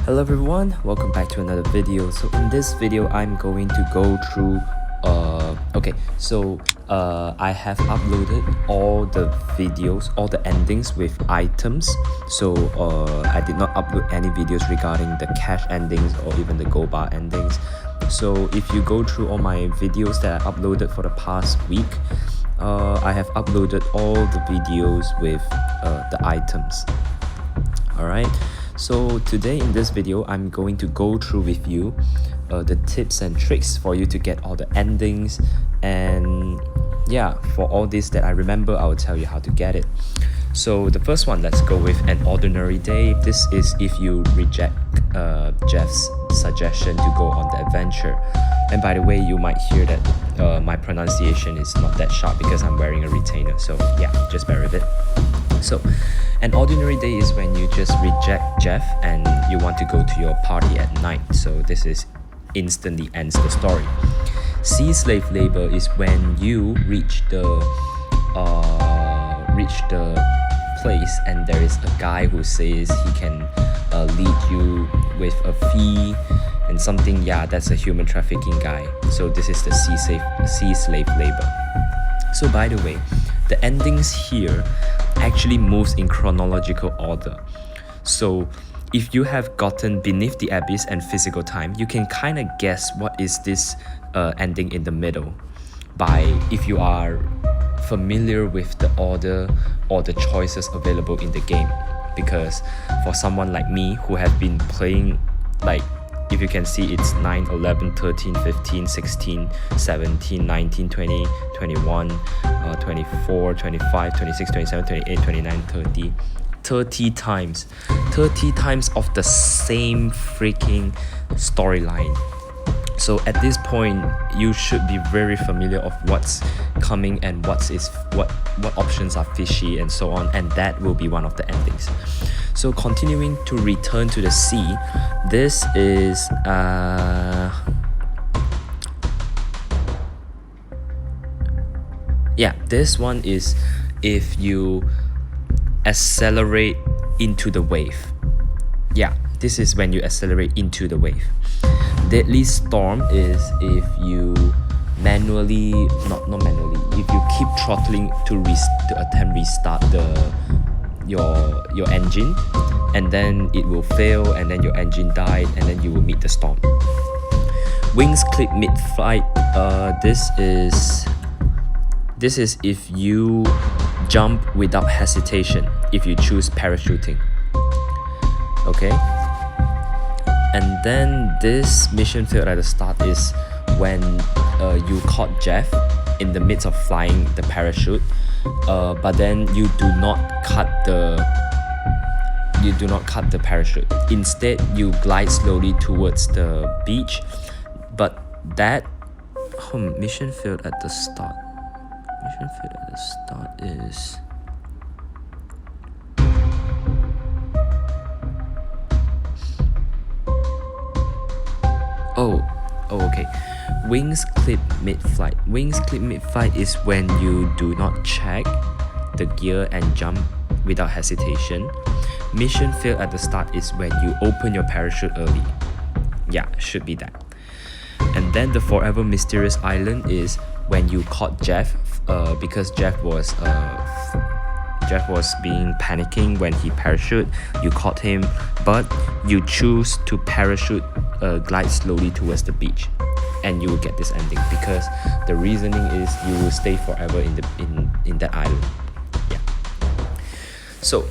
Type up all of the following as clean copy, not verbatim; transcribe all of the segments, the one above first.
Hello everyone, welcome back to another video. So in this video I'm going to go through I have uploaded all the videos, all the endings with items. So I did not upload any videos regarding the cash endings or even the gold bar endings. So if you go through all my videos that I uploaded for the past week, I have uploaded all the videos with the items. Alright, so today in this video I'm going to go through with you the tips and tricks for you to get all the endings, and yeah, for all this that I remember I will tell you how to get it. So the first one, let's go with an ordinary day. This is if you reject Jeff's suggestion to go on the adventure. And by the way, you might hear that my pronunciation is not that sharp because I'm wearing a retainer, so yeah, just bear with it. So an ordinary day is when you just reject Jeff and you want to go to your party at night. So this is instantly ends the story. Sea slave labor is when you reach the place and there is a guy who says he can lead you with a fee and something. Yeah, that's a human trafficking guy. So this is the sea slave labor. So by the way, the endings here actually moves in chronological order. So if you have gotten Beneath the Abyss and Physical Time, you can kind of guess what is this ending in the middle by if you are familiar with the order or the choices available in the game. Because for someone like me who have been playing, like, if you can see, it's 9, 11, 13, 15, 16, 17, 19, 20, 21, 24, 25, 26, 27, 28, 29, 30. 30 times. 30 times of the same freaking storyline. So at this point, you should be very familiar of what's coming and what options are fishy and so on, and that will be one of the endings. So continuing to return to the sea, this is this one is if you accelerate into the wave. Yeah, this is when you accelerate into the wave. Deadly Storm is if you if you keep throttling to attempt restart your engine, and then it will fail and then your engine died and then you will meet the storm. Wings clip mid-flight, this is if you jump without hesitation, if you choose parachuting. Okay, and then this mission failed at the start is when you caught Jeff in the midst of flying the parachute, but then you do not cut the parachute. Instead, you glide slowly towards the beach. But that mission failed at the start. Mission failed at the start is okay. Wings clip mid-flight. Wings clip mid-flight is when you do not check the gear and jump without hesitation. Mission fail at the start is when you open your parachute early. Yeah, should be that. And then the Forever Mysterious Island is when you caught Jeff, because Jeff was being panicking when he parachute. You caught him, but you choose to parachute, glide slowly towards the beach, and you will get this ending because the reasoning is you will stay forever in that island. Yeah. So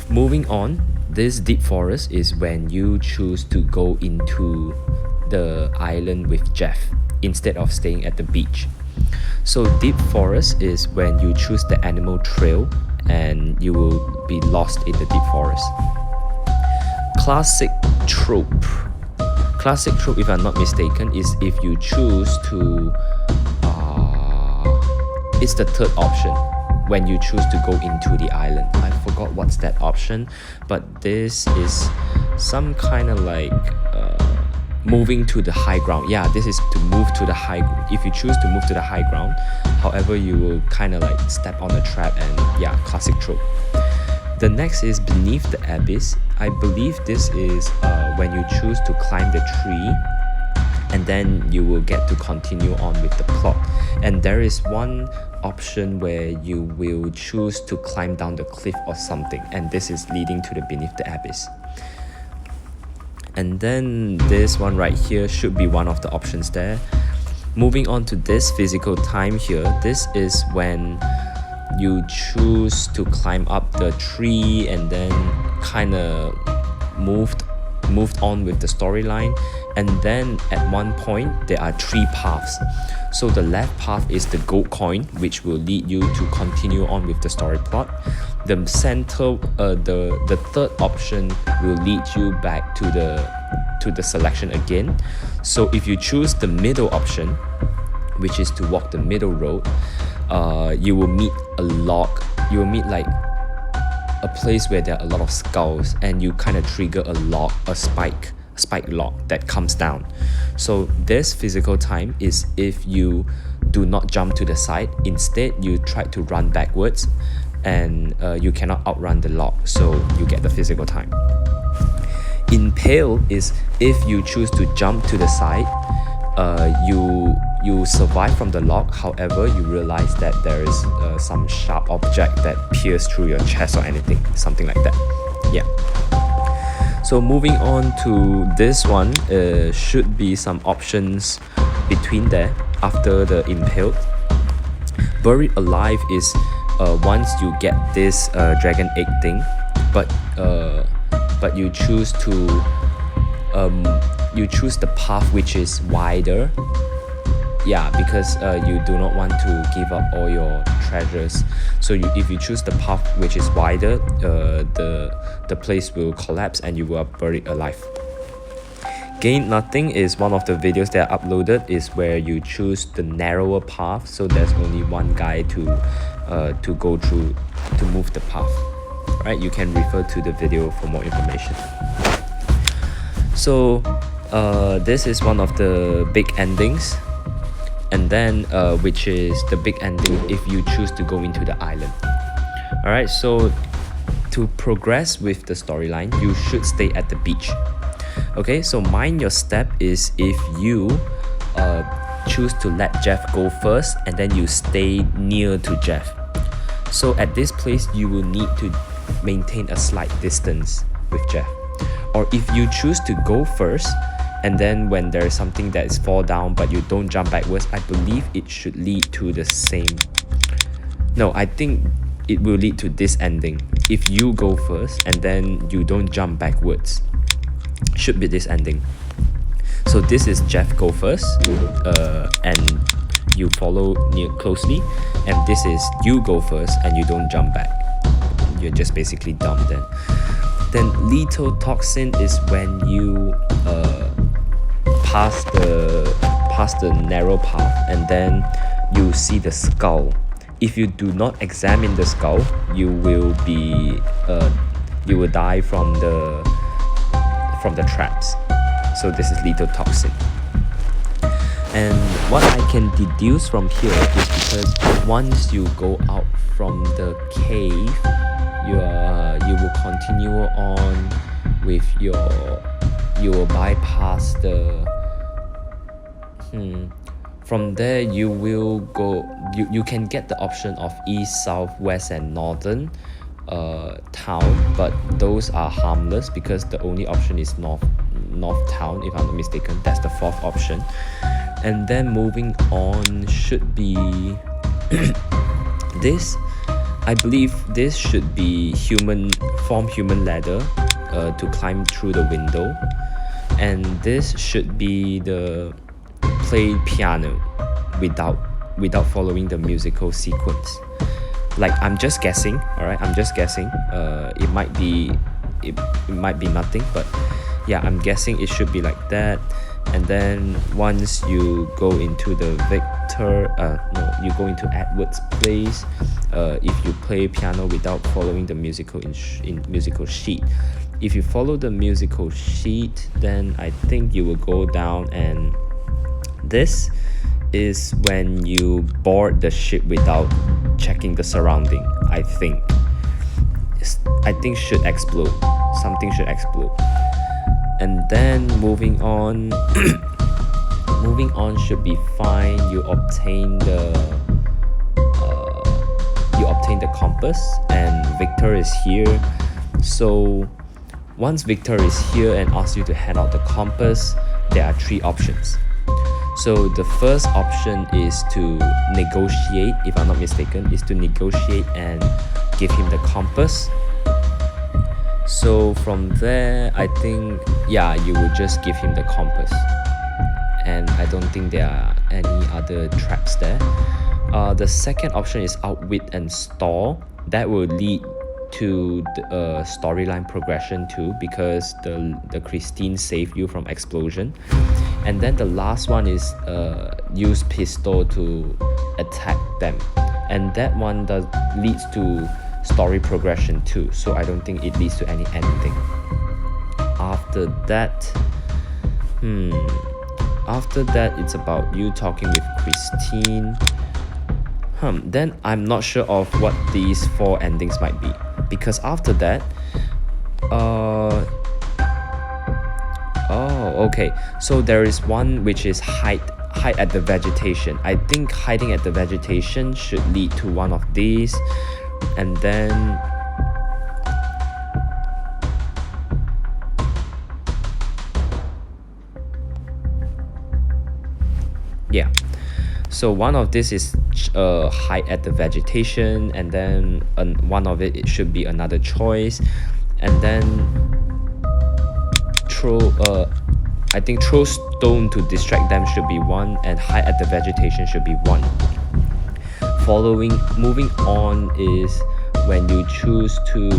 moving on, this Deep Forest is when you choose to go into the island with Jeff instead of staying at the beach. So Deep Forest is when you choose the animal trail and you will be lost in the deep forest. Classic trope, if I'm not mistaken, is if you choose to it's the third option when you choose to go into the island. I forgot what's that option, but this is some kind of like moving to the high ground. Yeah, this is to move to the high. If you choose to move to the high ground, however, you will kind of like step on the trap, and yeah, classic trope. The next is beneath the abyss. I believe this is when you choose to climb the tree, and then you will get to continue on with the plot. And there is one option where you will choose to climb down the cliff or something, and this is leading to the beneath the abyss. And then this one right here should be one of the options there. Moving on to this physical time here, this is when you choose to climb up the tree and then kind of moved on with the storyline. And then at one point there are 3 paths. So the left path is the gold coin, which will lead you to continue on with the story plot. The center, the third option will lead you back to the selection again. So if you choose the middle option, which is to walk the middle road, you will meet a log. You will meet like a place where there are a lot of skulls, and you kind of trigger a spike log that comes down. So this physical time is if you do not jump to the side, instead you try to run backwards, and you cannot outrun the log, so you get the physical time. Impale is if you choose to jump to the side, you survive from the log. However, you realize that there is some sharp object that pierces through your chest or anything, something like that. Yeah. So moving on to this one, should be some options between there after the impaled. Buried alive is once you get this dragon egg thing, but you choose the path which is wider. Yeah, because you do not want to give up all your treasures. So if you choose the path which is wider, the place will collapse and you will be buried alive. Gain nothing is one of the videos that I uploaded, is where you choose the narrower path, so there's only one guy to go through to move the path. Right, you can refer to the video for more information. So this is one of the big endings, and then which is the big ending if you choose to go into the island. Alright, so to progress with the storyline, you should stay at the beach. Okay, so mind your step is if you choose to let Jeff go first, and then you stay near to Jeff. So at this place you will need to maintain a slight distance with Jeff. Or if you choose to go first, and then when there is something that is fall down but you don't jump backwards, I believe it should lead to the same. No, I think it will lead to this ending. If you go first and then you don't jump backwards, should be this ending. So this is Jeff go first, and you follow near closely, and this is you go first and you don't jump back. You're just basically dumb then. Then lethal toxin is when you pass the narrow path and then you see the skull. If you do not examine the skull, you will die from the traps. So this is lethal toxin. And what I can deduce from here is because once you go out from the cave, you will continue on with you will bypass the from there you will go, you can get the option of east, south, west and northern town, but those are harmless because the only option is north town, if I'm not mistaken. That's the 4th option. And then moving on should be this. I believe this should be human ladder to climb through the window, and this should be the play piano without following the musical sequence. Like, I'm just guessing, alright, I'm just guessing. It might be nothing, but yeah, I'm guessing it should be like that. And then once you go into the you go into Edward's place. If you play piano without following the musical musical sheet, if you follow the musical sheet, then I think you will go down, and this is when you board the ship without checking the surrounding, I think. I think should explode. Something should explode. And then moving on moving on should be fine. You obtain the compass, and Victor is here. So once Victor is here and asks you to hand out the compass, there are three options. So the first option is to negotiate, if I'm not mistaken, is to negotiate and give him the compass. So from there, I think, yeah, you would just give him the compass. And I don't think there are any other traps there. The second option is outwit and stall. That will lead to the storyline progression too, because the Christine saved you from explosion. And then the last one is use pistol to attack them, and that one leads to story progression too, so I don't think it leads to any ending. After that, it's about you talking with Christine. Then I'm not sure of what these four endings might be, because after that, okay, so there is one which is hide at the vegetation. I think hiding at the vegetation should lead to one of these. And then yeah, so one of this is hide at the vegetation, and then one of it should be another choice. And then I think throw stone to distract them should be one, and hide at the vegetation should be one. Moving on is when you choose to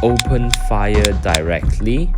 open fire directly.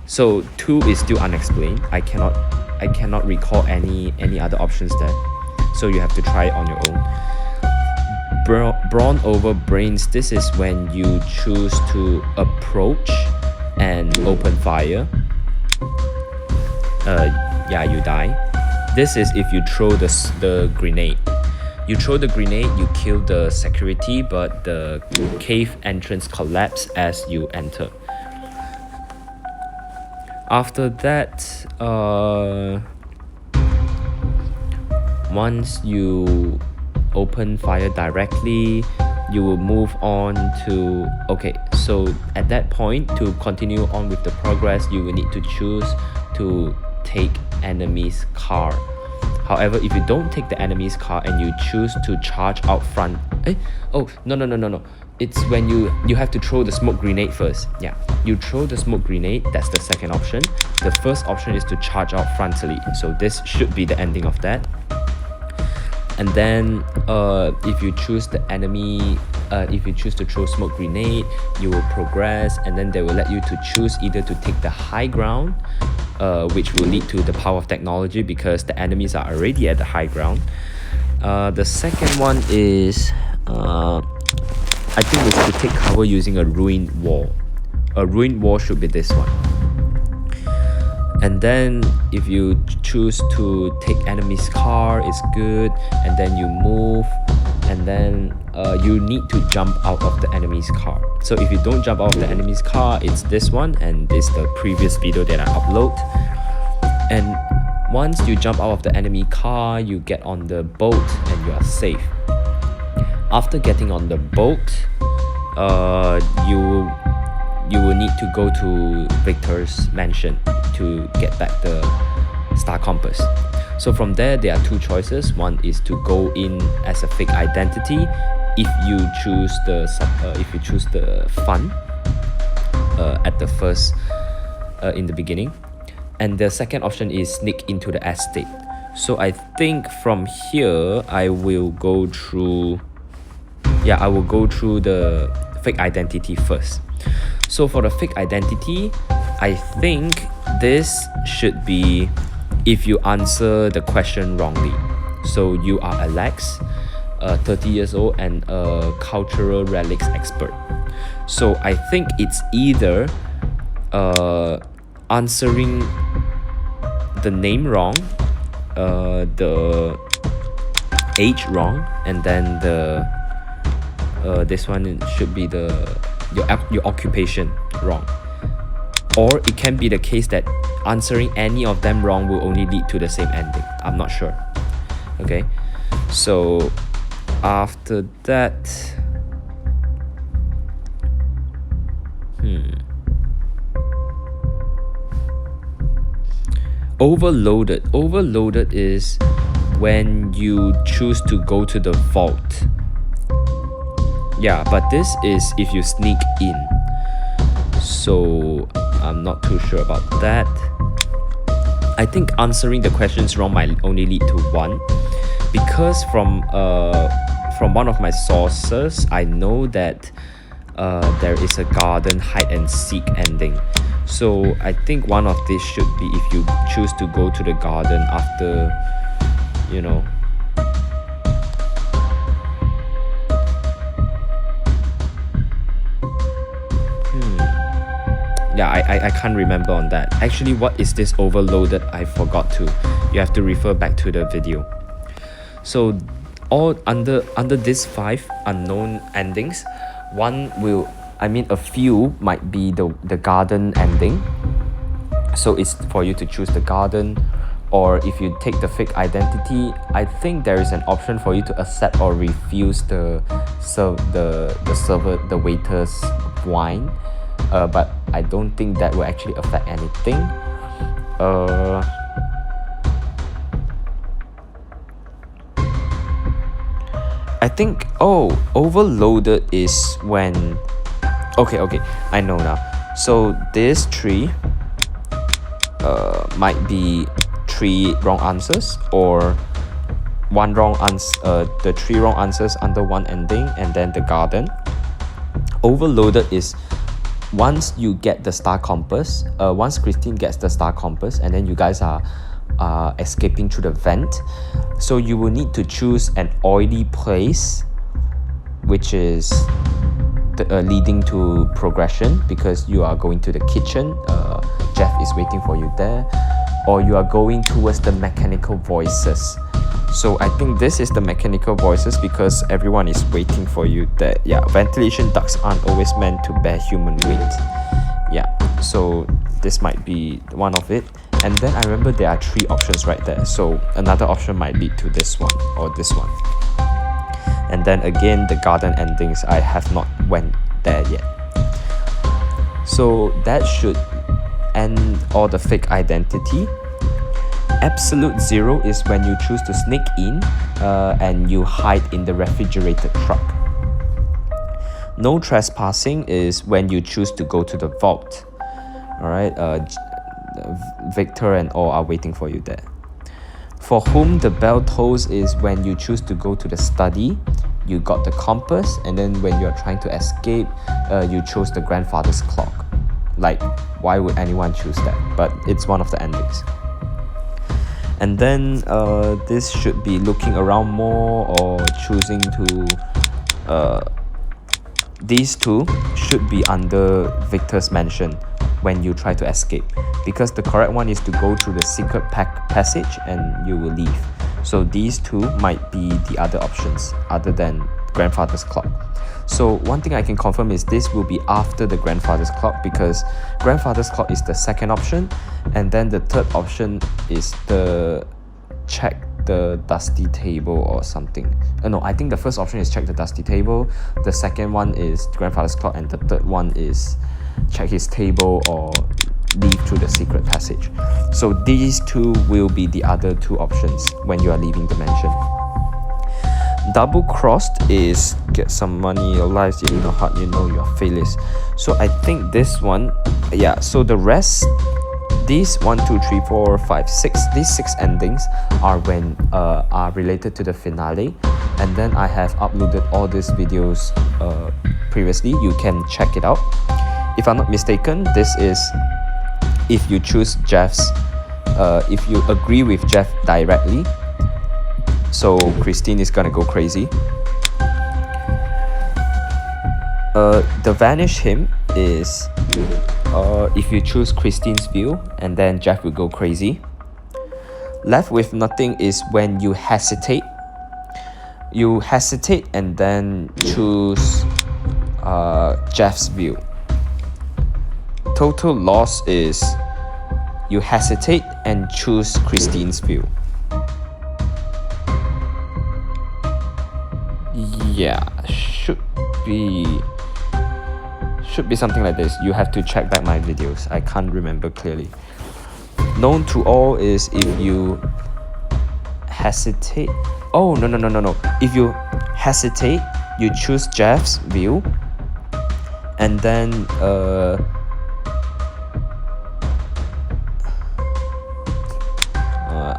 So 2 is still unexplained. I cannot recall any other options there, so you have to try it on your own. Brawn over brains. This is when you choose to approach and open fire. You die. This is if you throw the grenade. You throw the grenade, you kill the security, but the cave entrance collapses as you enter. After that, once you open fire directly, you will move on to, okay, so at that point, to continue on with the progress, you will need to choose to take enemy's car. However, if you don't take the enemy's car and you choose to charge out front, no, it's when you have to throw the smoke grenade first. Yeah, you throw the smoke grenade. That's the second option. The first option is to charge out frontally, so this should be the ending of that. And then if you choose the enemy, if you choose to throw smoke grenade, you will progress, and then they will let you to choose either to take the high ground, which will lead to the power of technology because the enemies are already at the high ground. The second one is I think it's to take cover using a ruined wall. A ruined wall should be this one. And then if you choose to take enemy's car, it's good, and then you move, and then you need to jump out of the enemy's car. So if you don't jump out of the enemy's car, it's this one, and this is the previous video that I upload. And once you jump out of the enemy car, you get on the boat and you are safe. After getting on the boat, you will need to go to Victor's mansion to get back the star compass. So from there are two choices. One is to go in as a fake identity if you choose the fun at the first in the beginning, and the second option is sneak into the estate. So I think from here I will go through the fake identity first. So for the fake identity, I think this should be if you answer the question wrongly. So you are Alex, 30 years old and a cultural relics expert. So I think it's either answering the name wrong, age wrong, and then the this one should be your occupation wrong. Or it can be the case that answering any of them wrong will only lead to the same ending. I'm not sure. Okay, so after that, Overloaded is when you choose to go to the vault. Yeah, but this is if you sneak in. So I'm not too sure about that. I think answering the questions wrong might only lead to one, because from one of my sources, I know that there is a garden hide and seek ending. So I think one of these should be if you choose to go to the garden after, you know. Yeah, I can't remember on that. Actually, what is this overloaded? I forgot to. You have to refer back to the video. So all under these 5 unknown endings, a few might be the garden ending. So it's for you to choose the garden, or if you take the fake identity, I think there is an option for you to accept or refuse the waiter's wine. But I don't think that will actually affect anything. I think overloaded is when okay, I know now. So this 3 might be 3 wrong answers, or one wrong answer, the 3 wrong answers under one ending, and then the garden. Overloaded is once you get the star compass, once Christine gets the star compass, and then you guys are escaping through the vent. So you will need to choose an oily place, which is leading to progression, because you are going to the kitchen. Jeff is waiting for you there, or you are going towards the mechanical voices. So I think this is the mechanical voices, because everyone is waiting for you there. Yeah, ventilation ducts aren't always meant to bear human weight. Yeah, so this might be one of it. And then I remember there are 3 options right there. So another option might lead to this one or this one. And then again, the garden endings, I have not went there yet. So that should end all the fake identity. Absolute 0 is when you choose to sneak in and you hide in the refrigerated truck. No trespassing is when you choose to go to the vault. Alright, Victor and all are waiting for you there. For whom the bell tolls is when you choose to go to the study. You got the compass, and then when you're trying to escape, you chose the grandfather's clock. Like, why would anyone choose that? But it's one of the endings. And then this should be looking around more, or choosing to these 2 should be under Victor's mansion when you try to escape, because the correct one is to go through the secret passage and you will leave. So these 2 might be the other options other than grandfather's clock. So one thing I can confirm is this will be after the grandfather's clock, because grandfather's clock is the second option, and then the third option is the check the dusty table or something. No, I think the first option is check the dusty table, the second one is grandfather's clock, and the third one is check his table or leave through the secret passage. So these 2 will be the other 2 options when you are leaving the mansion. Double crossed is get some money, your lives, you know hard, you know your failures. So I think this one, yeah, so the rest, these 1, 2, 3, 4, 5, 6, these 6 endings are when are related to the finale. And then I have uploaded all these videos previously. You can check it out. If I'm not mistaken, this is if you choose Jeff's, if you agree with Jeff directly. So Christine is gonna go crazy. The vanish him is if you choose Christine's view, and then Jeff will go crazy. Left with nothing is when you hesitate. you hesitate and then choose Jeff's view. Total loss is you hesitate and choose Christine's view. Yeah, should be something like this. You have to check back my videos. I can't remember clearly. Known to all is if you hesitate. Oh, no. If you hesitate, you choose Jeff's view, and then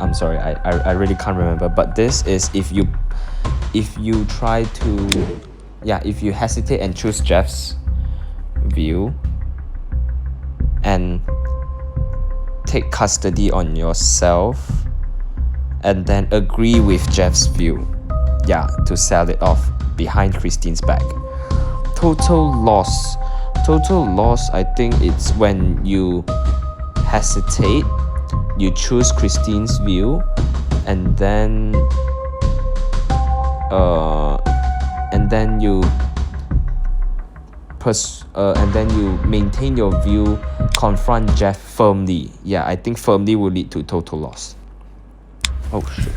I'm sorry, I really can't remember, but this is if you try to, yeah, if you hesitate and choose Jeff's view and take custody on yourself and then agree with Jeff's view, yeah, to sell it off behind Christine's back. Total loss, I think it's when you hesitate, you choose Christine's view, and then you maintain your view, confront Jeff firmly. Yeah, I think firmly will lead to total loss. Oh shit.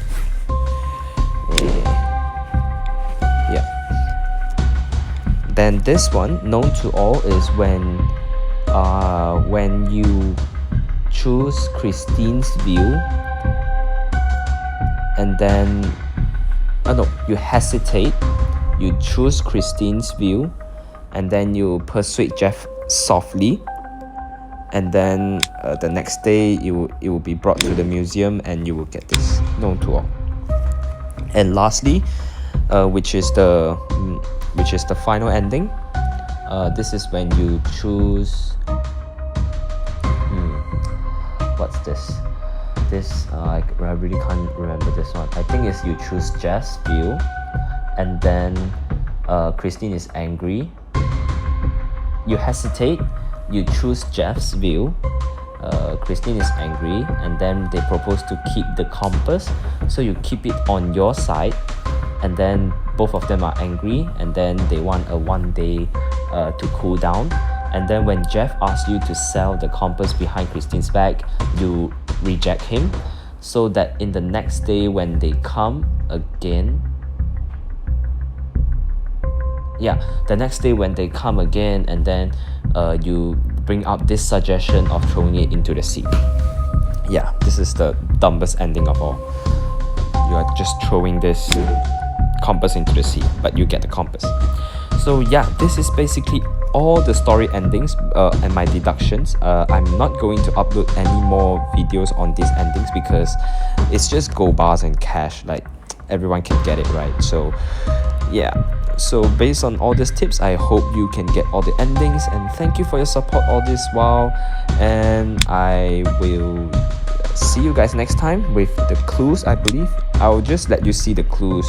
Yeah. Then this one, known to all, is when you choose Christine's view and then you hesitate, you choose Christine's view, and then you persuade Jeff softly, and then the next day it will be brought to the museum and you will get this. Known to all. And lastly, which is the final ending, this is when you choose what's this? I really can't remember this one. I think it's you choose Jeff's view, and then Christine is angry. You hesitate, you choose Jeff's view. Christine is angry, and then they propose to keep the compass, so you keep it on your side, and then both of them are angry, and then they want a 1 day to cool down. And then when Jeff asks you to sell the compass behind Christine's back, you reject him, so that in the next day when they come again, and then you bring up this suggestion of throwing it into the sea. Yeah, this is the dumbest ending of all. You are just throwing this compass into the sea, but you get the compass. So yeah, this is basically all the story endings and my deductions. I'm not going to upload any more videos on these endings because it's just gold bars and cash, like everyone can get it, right? So yeah, so based on all these tips, I hope you can get all the endings, and thank you for your support all this while, and I will see you guys next time with the clues. I believe I'll just let you see the clues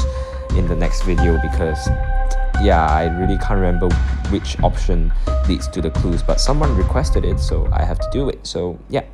in the next video because yeah, I really can't remember which option leads to the clues, but someone requested it, so I have to do it. So yeah.